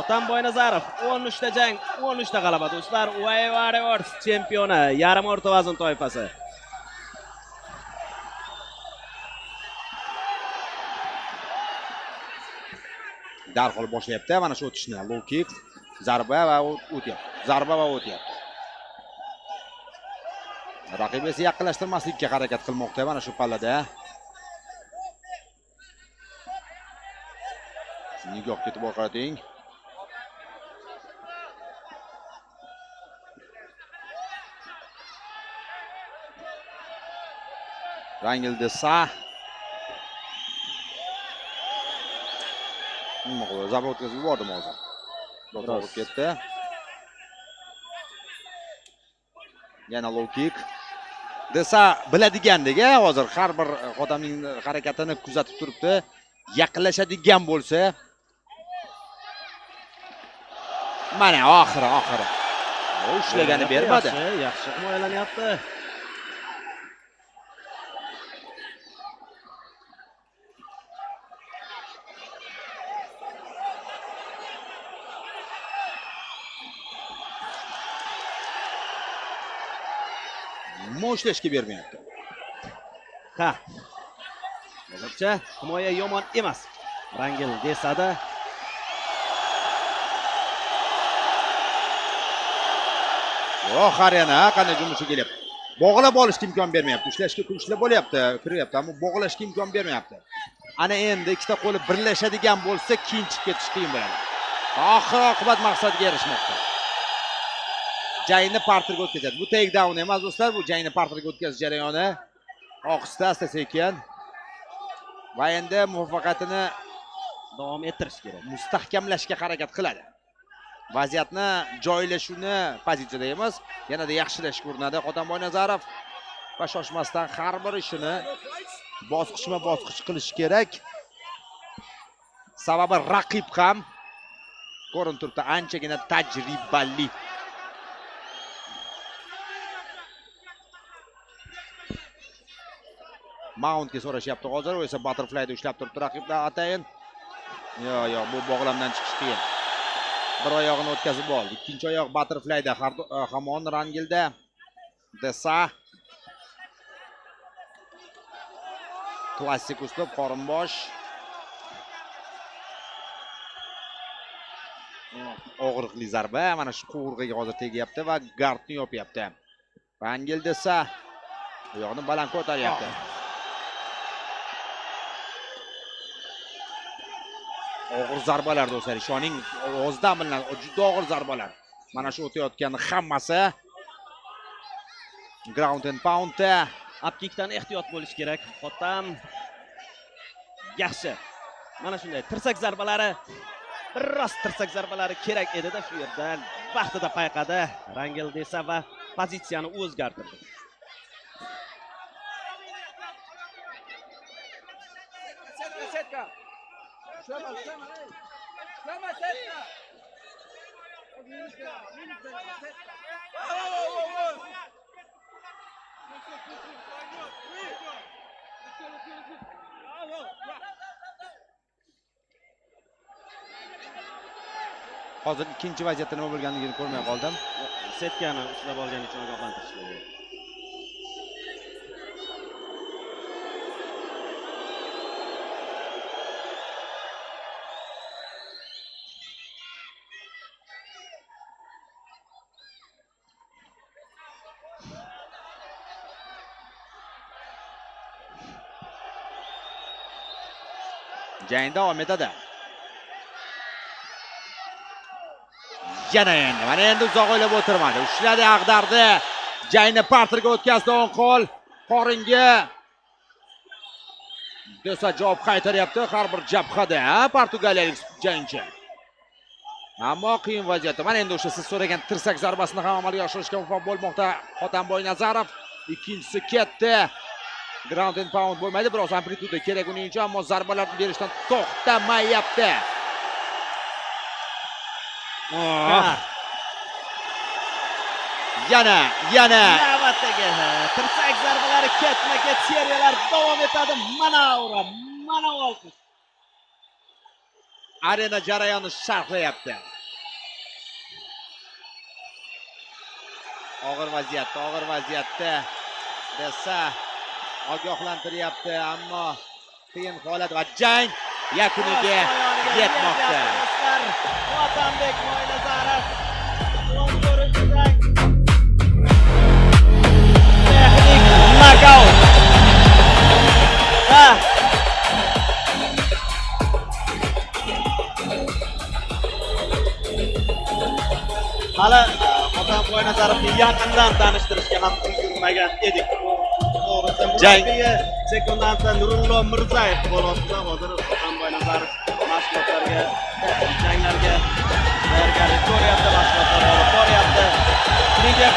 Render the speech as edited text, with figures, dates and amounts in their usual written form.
Otanboy Nazarov 13 ta jang, 13 ta g'alaba do'stlar. UFC Warriors chempioni, yarim o'rta vazn toifasi. Darhol boshlayapti mana shu o'tishni. Low kick, zarba va o'tyapti. Zarba va o'tyapti. Raqib esa yaqinlashtirmaslikka harakat qilmoqda mana shu pallada. Nigoh ketib qarating. Rangel Desa. Nima qildi? Zarba o'tkazib yubordim hozir. Biroz ketdi. Yana low kick. Desa biladigandek-a, hozir har bir odamning harakatini kuzatib turibdi. Yaqinlashadigan bo'lsa, mana oxiri. O ushlagani bermadi. Yaxshi himoyalanyapti. Mo'shlashga bermayapti. Ha. Hozircha himoya yomon emas. Rangel Desada Qariyana qanday jumushi kelyapti. Bog'lab olishga imkon bermayapti. Ushlashga kurishlar bo'lyapti, kiryapti, ammo bog'lashga imkon bermayapti. Ana endi ikkita qo'li birlashadigan bo'lsa, keyin chiqib ketish qiyin bo'ladi. Oxir-oqibat maqsadga erishmoqda. Jangni parterga o'tkazadi. Bu takedown emas do'stlar, bu jangni parterga o'tkazish jarayoni. Ohista, asta-sekin. Va endi muvaffaqiyatini davom ettirish kerak. Mustahkamlashga harakat qiladi. Vaziyatni joylashuvni pozitsiyada emas, yanada yaxshilashga urinadi Otanboy Nazarov va shoshmasdan har bir ishini bosqichma-bosqich qilish kerak. Sababi raqib ham ko'rinib turibdi, anchagina tajribali. Mountga so'rashyapti hozir, u esa butterflyda ushlab turibdi raqibdan atayin. Yo'q, bu bog'lamdan chiqish qiyin. Bir oyog'ini o'tkazib oldi. Ikkinchi oyoq butterflyda hamon Rangilda. Desa. Klassik uslub qorinbosh. Og'riqli zarba mana shu qo'rg'iga hozir tegyapti va gardni yopyapti. Rangil Desa oyog'ini baland ko'taryapti. Og'ir zarbalar do'stlar, ishoning ovozdan bilinadi, juda og'ir zarbalar. Mana shu o'tayotgan hammasi ground and pound. Upkickdan ehtiyot bo'lish kerak. Xotam yaxshi. Mana shunday tirsak zarbalari, biroz tirsak zarbalari kerak edi-da shu yerdan. Vaqtida payqadi Rangel Desa va pozitsiyani o'zgartirdi. Hozir ikkinchi vaziyatda nima bo'lganligini ko'rmay qoldim. Setkani ushlab olgani uchun ogohlantirishdi. Jang davom etadi. Yana endi, mana endi uzoq o'ylab o'tirmadi. Ushladi, ag'dardi. Jangni parterga o'tkazdi o'ng qo'l. Qoringa. Desa javob qaytaryapti har bir jabhada, portugaliyalik jangchi. Ammo qiyin vaziyatda. Mana endi o'sha siz so'ragan tirsak zarbasini ham amalga oshirishga muvaffaq bo'lmoqda Otanboy Nazarov. Ikkinchisi ketdi. Ground and pound bo'lmaydi, biroz amplituda kerak uning uchun, ammo zarbalarni berishdan to'xtamayapti. Yana navbatdagi tirsak zarbalari ketma-ket seriyalar davom etadi. Mana olqish. arena jarayoni sharhlayapti. Og'ir vaziyatda desa ogohlantiryapti, ammo qiyin holat va jang yakuniga yetmoqda. Otambek Mo'ynazarov ko'rishdan texnik nokaut. Hali Otambek Mo'ynazarovni yaqindan tanishtirishga ham ulgurmagan edik. Jang sekundantda Nurullo Mirzayev bo'lyapti. Hozir Otambek Mo'ynazarov mashg'ulotlarga, janglarga tayyorgarlik ko'ryapti, mashg'ulotlar olib boryapti. Shuningdek,